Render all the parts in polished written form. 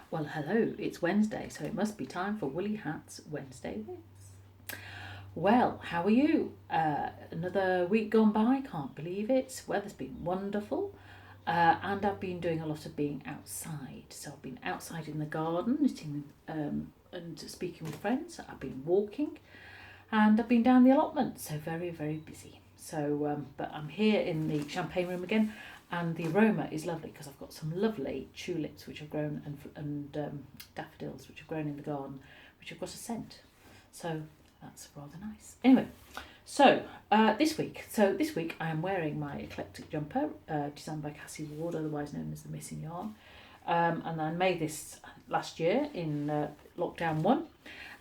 Well, hello, it's Wednesday, so it must be time for Woolly Hat's Wednesday Bits. Well, how are you? Another week gone by, can't believe it. Weather's been wonderful, and I've been doing a lot of being outside. So I've been outside in the garden, knitting and speaking with friends. I've been walking, and I've been down the allotment, so very, very busy. So, but I'm here in the champagne room again, and the aroma is lovely because I've got some lovely tulips which have grown and daffodils which have grown in the garden, which have got a scent. So that's rather nice. Anyway, so this week I am wearing my eclectic jumper designed by Cassie Ward, otherwise known as the Missing Yarn, and I made this last year in lockdown 1.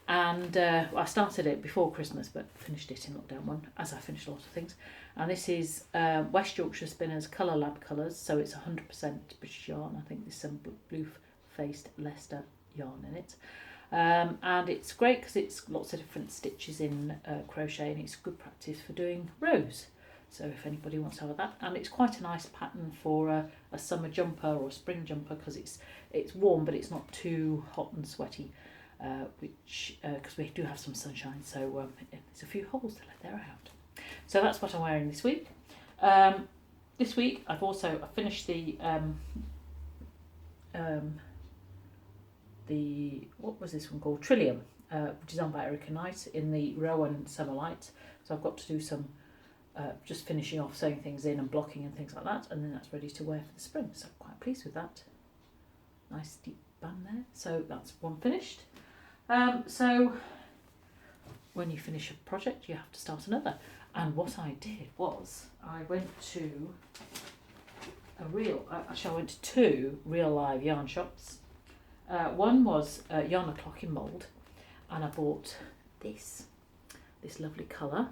And I started it before Christmas, but finished it in lockdown 1, as I finished a lot of things. And this is West Yorkshire Spinners Colour Lab colours, so it's 100% British yarn. I think there's some blue-faced Leicester yarn in it. And it's great because it's lots of different stitches in crochet, and it's good practice for doing rows. So if anybody wants to have that, and it's quite a nice pattern for a summer jumper or a spring jumper because it's warm, but it's not too hot and sweaty. Because we do have some sunshine, so there's a few holes to let the air out. So that's what I'm wearing this week. This week I finished the what was this one called? Trillium, designed by Erica Knight in the Rowan Summerlite. So I've got to do some just finishing off sewing things in and blocking and things like that, and then that's ready to wear for the spring. So I'm quite pleased with that. Nice deep band there. So that's one finished. So when you finish a project, you have to start another. And what I did was I went to I went to 2 real live yarn shops. One was Yarn O'Clock in Mould, and I bought this lovely colour.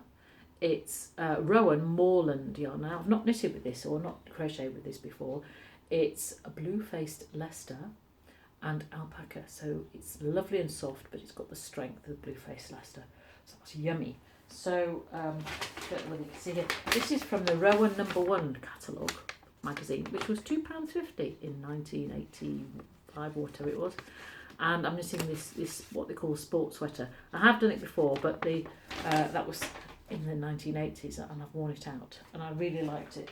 It's Rowan moorland yarn. Now I've not knitted with this or not crocheted with this before. It's a blue-faced Leicester and alpaca, so it's lovely and soft, but it's got the strength of the blue-faced Leicester, so that's yummy. So I don't know whether you can see here, this is from the Rowan No. 1 catalogue magazine, which was £2.50 in 1985 or whatever it was, and I'm knitting this what they call a sport sweater. I have done it before, but that was in the 1980s, and I've worn it out, and I really liked it.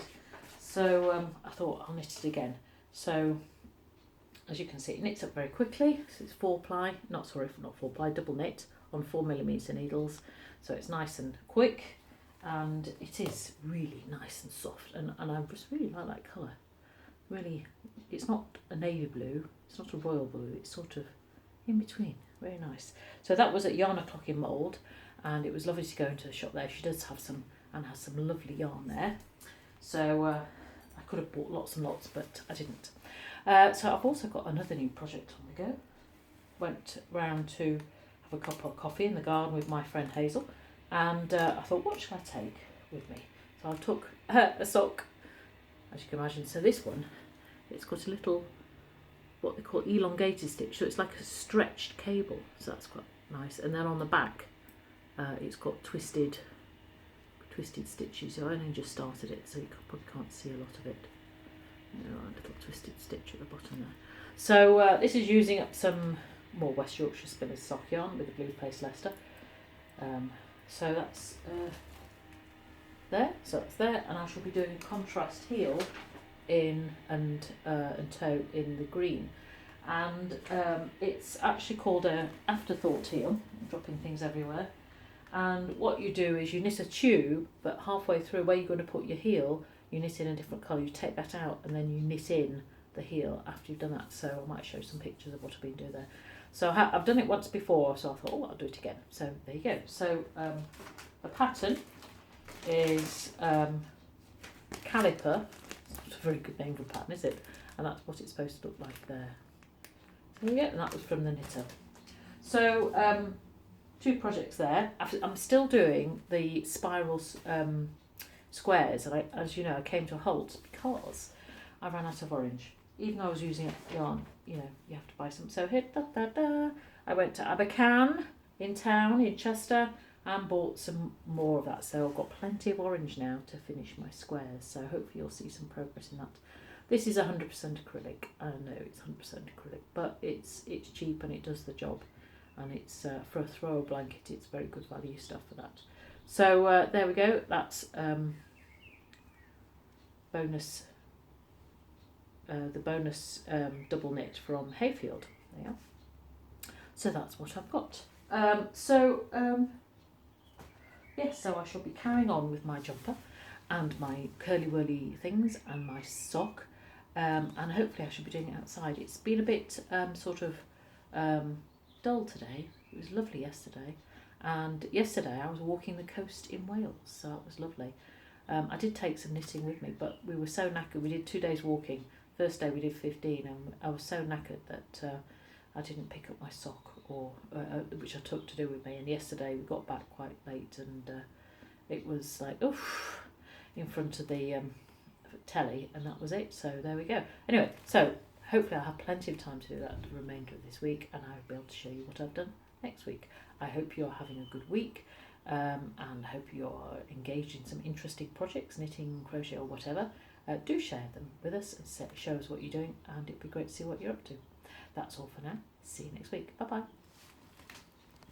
So I thought I'll knit it again. So as you can see, it knits up very quickly. So it's 4-ply, not 4-ply, double knit on 4mm needles. So it's nice and quick, and it is really nice and soft. And I just really like that colour. Really, it's not a navy blue, it's not a royal blue, it's sort of in between. Very nice. So that was at Yarn O'Clock in Mould, and it was lovely to go into the shop there. She does have some, and has some lovely yarn there. So I could have bought lots and lots, but I didn't. So I've also got another new project on the go. Went round to have a cup of coffee in the garden with my friend Hazel, and I thought, what shall I take with me? So I took a sock, as you can imagine. So this one, it's got a little, what they call elongated stitch, so it's like a stretched cable, so that's quite nice. And then on the back, it's got twisted stitches. So I only just started it, so you probably can't see a lot of it. A little twisted stitch at the bottom there. So this is using up some more West Yorkshire Spinners sock yarn with the blue-faced Leicester. So that's there. So that's there, and I shall be doing contrast heel in and toe in the green. And it's actually called a afterthought heel. I'm dropping things everywhere. And what you do is you knit a tube, but halfway through where you're going to put your heel, you knit in a different colour. You take that out and then you knit in the heel after you've done that. So I might show some pictures of what I've been doing there. So I've done it once before, so I thought, oh, I'll do it again. So there you go. So the pattern is Caliper. It's a very good name for a pattern, is it? And that's what it's supposed to look like there. So there you go, and that was from the knitter. So 2 projects there. I'm still doing the spirals squares, and as you know, I came to a halt because I ran out of orange. Even though I was using yarn, you have to buy some. So here, I went to Abercan in town, in Chester, and bought some more of that. So I've got plenty of orange now to finish my squares. So hopefully you'll see some progress in that. This is 100% acrylic. I know it's 100% acrylic, but it's cheap and it does the job. And it's for a thrower blanket, it's very good value stuff for that. So there we go. That's bonus. The bonus double knit from Hayfield. There you are. So that's what I've got. Yes, so I shall be carrying on with my jumper and my curly whirly things and my sock, and hopefully I should be doing it outside. It's been a bit dull today. It was lovely yesterday, and yesterday I was walking the coast in Wales, so it was lovely. I did take some knitting with me, but we were so knackered. We did 2 days walking. First day we did 15, and I was so knackered that I didn't pick up my sock, or which I took to do with me. And yesterday we got back quite late, and it was like oof in front of the telly, and that was it. So there we go. Anyway, so hopefully I'll have plenty of time to do that the remainder of this week, and I'll be able to show you what I've done next week. I hope you're having a good week, and hope you're engaged in some interesting projects, knitting, crochet or whatever. Do share them with us and show us what you're doing, and it'd be great to see what you're up to. That's all for now. See you next week. Bye bye.